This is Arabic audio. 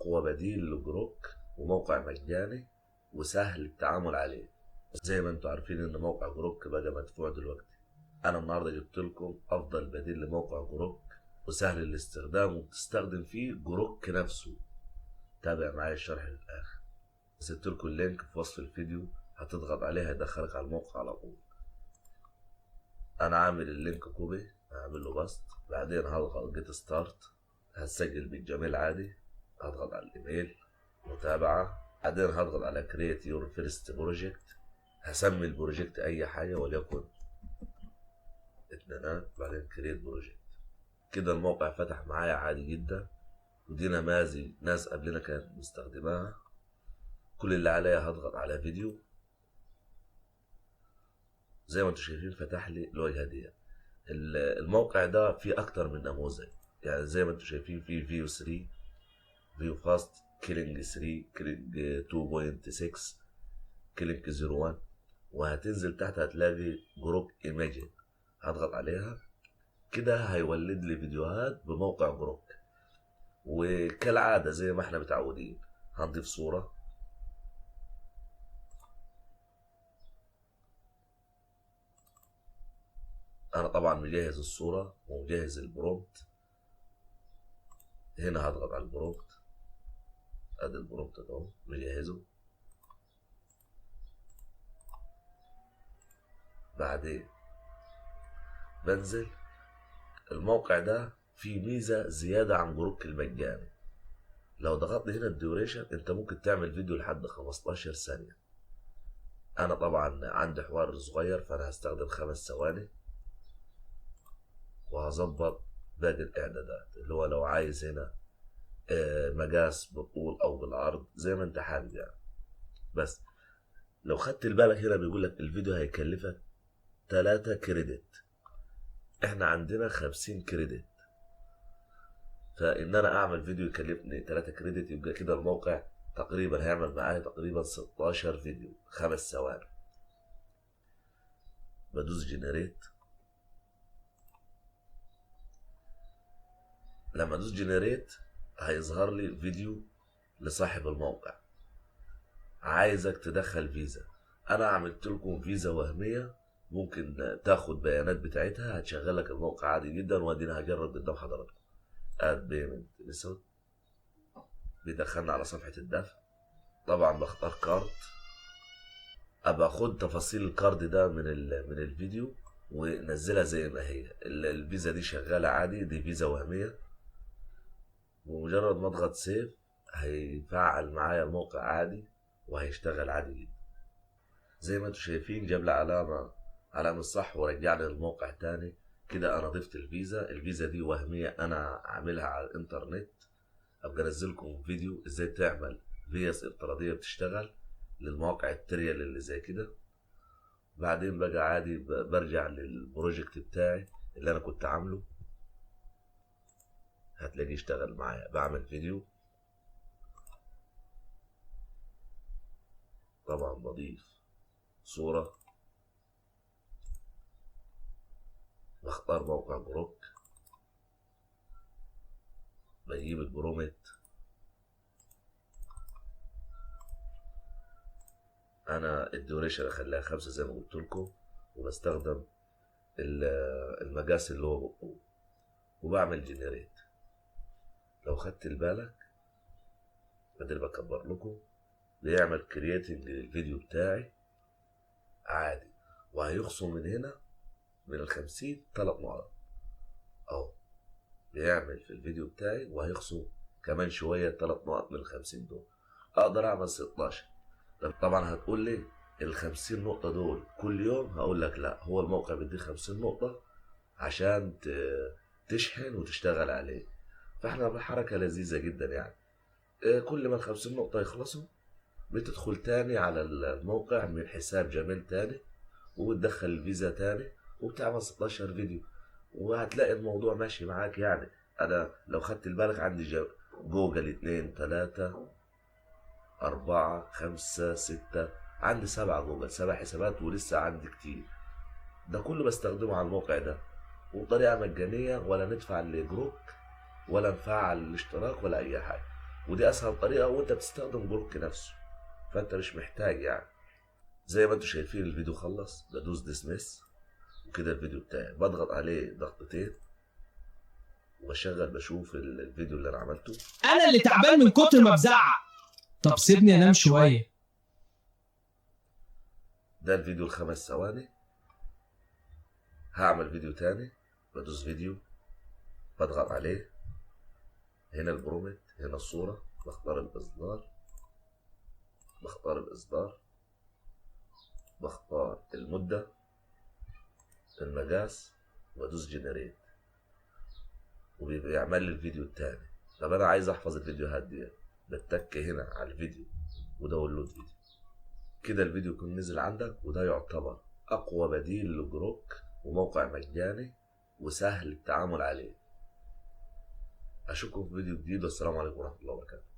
أقوى بديل لجروك، وموقع مجاني وسهل التعامل عليه. زي ما انتم عارفين ان موقع جروك بقى مدفوع دلوقتي. انا النهارده جبت لكم افضل بديل لموقع جروك وسهل الاستخدام وبتستخدم فيه جروك نفسه. تابع معايا الشرح للاخر. سبت لكم اللينك في وصف الفيديو، هتضغط عليه هيدخلك على الموقع على طول. انا عامل اللينك كوبي، هعمل له باست، بعدين هضغط جيت ستارت، هسجل بالجميل عادي، هضغط على الايميل متابعة، بعدين هضغط على كريت يور فيرست بروجكت، هسمي البروجكت اي حاجة وليكن اتنينات، بعدين كريت بروجكت. كده الموقع فتح معايا عادي جدا، ودي نماذج ناس قبلنا كانت مستخدماها. كل اللي عليا هضغط على فيديو، زي ما انتم شايفين فتح لي الواجهة دي. الموقع ده فيه اكتر من نموذج، يعني زي ما انتم شايفين فيه فيو 3، فيو فاست، كيلينج 3، كيلينج 2.6، كيلينج 01، وهتنزل تحت هتلاقي جروك ايماجين، هضغط عليها كده هيولد لي فيديوهات بموقع جروك. وكالعادة زي ما احنا متعودين هنضيف صورة، انا طبعا مجهز الصورة ومجهز البرومبت. هنا هضغط على البرومبت، ادي البرومبت اهو مجهزه. بعدين بنزل. الموقع ده فيه ميزة زيادة عن جروك المجاني. لو ضغطت هنا الديوريشن انت ممكن تعمل فيديو لحد 15 ثانية. انا طبعا عندي حوار صغير فانا هستخدم 5 ثواني، وهظبط باقي الاعدادات اللي هو لو عايز هنا مقاس بالطول او بالعرض زي ما انت حابب يعني. بس لو خدت بالك هنا بيقول لك الفيديو هيكلفك 3 كريدت، احنا عندنا 50 كريدت، فان انا اعمل فيديو يكلفني 3 كريدت يبقى كده الموقع تقريبا هيعمل معايا تقريبا 16 فيديو 5 ثواني. بدوس جنريت. لما ادوس جنريت هيظهر لي فيديو لصاحب الموقع، عايزك تدخل فيزا. انا عملت لكم فيزا وهميه ممكن تاخد بيانات بتاعتها هتشغل لك الموقع عادي جدا، وادينا هجرب قدام حضراتكم. اد بيمنت ميثود، بيدخلنا على صفحه الدفع. طبعا بختار كارد، ابقى خد تفاصيل الكارد ده من الفيديو ونزلها زي ما هي. الفيزا دي شغاله عادي، دي فيزا وهميه. ومجرد ما اضغط سيف هيفعل معايا الموقع عادي وهيشتغل عادي جدا. زي ما انتم شايفين جاب لي علامة صح ورجعني للموقع تاني. كده انا ضفت الفيزا دي وهمية انا عاملها على الانترنت. ابقى انزلكم فيديو ازاي تعمل فيز افتراضية بتشتغل للمواقع التريال اللي زي كده. بعدين بقى عادي برجع للبروجكت بتاعي اللي انا كنت عامله، هتلاقيه اشتغل معايا. بعمل فيديو، طبعا بضيف صورة، بختار موقع جروك، بجيب البرومت. انا الديوريشن اخليها 5 زي ما قلت لكم، وبستخدم المقاس اللي هو بالطول، وبعمل جنريت. لو خدت بالك بدل بكبر لكم بيعمل كرييتنج للفيديو بتاعي عادي، وهيخصم من هنا من ال50 3 نقط اهو. بيعمل في الفيديو بتاعي وهيخصم كمان شويه 3 نقط من ال50 دول، اقدر اعمل 16. طبعا هتقول لي ال50 نقطة دول كل يوم، هقول لك لا، هو الموقع بيديك 50 نقطة عشان تشحن وتشتغل عليه. فاحنا بحركة لذيذة جدا يعني. كل ما ال50 نقطة يخلصوا بتدخل تاني على الموقع من حساب جميل تاني، وبتدخل الفيزا تاني، وبتعمل 16 فيديو، وهتلاقي الموضوع ماشي معاك يعني. انا لو خدت بالك عندي جوجل 2 3 4 5 6، عندي 7 جوجل، 7 حسابات، ولسه عندي كتير. ده كله بستخدمه على الموقع ده، وبطريقة مجانية، ولا ندفع لجروك ولا نفعل الاشتراك ولا أي حاجة. ودي اسهل طريقه وانت بتستخدم جروك نفسه، فانت مش محتاج يعني. زي ما انتم شايفين الفيديو خلص، بدوس ديسمس وكده الفيديو بتاعي بضغط عليه ضغطتين وبشغل بشوف الفيديو اللي انا عملته. انا اللي تعبان من كتر ما بزعق. طب سيبني انام شويه. ده الفيديو ال5 ثواني. هعمل فيديو تاني، بدوس فيديو بضغط عليه، هنا البرومت، هنا الصورة، بختار الإصدار، بختار المدة، المقاس، وادوس جنريت وبيعمل لي الفيديو التاني. طب انا عايز احفظ الفيديوهات دي، بتك هنا على الفيديو وداونلود فيديو. كده الفيديو يكون نزل عندك، وده يعتبر اقوى بديل لجروك وموقع مجاني وسهل التعامل عليه. اشوفكم في فيديو جديد، والسلام عليكم ورحمة الله وبركاته.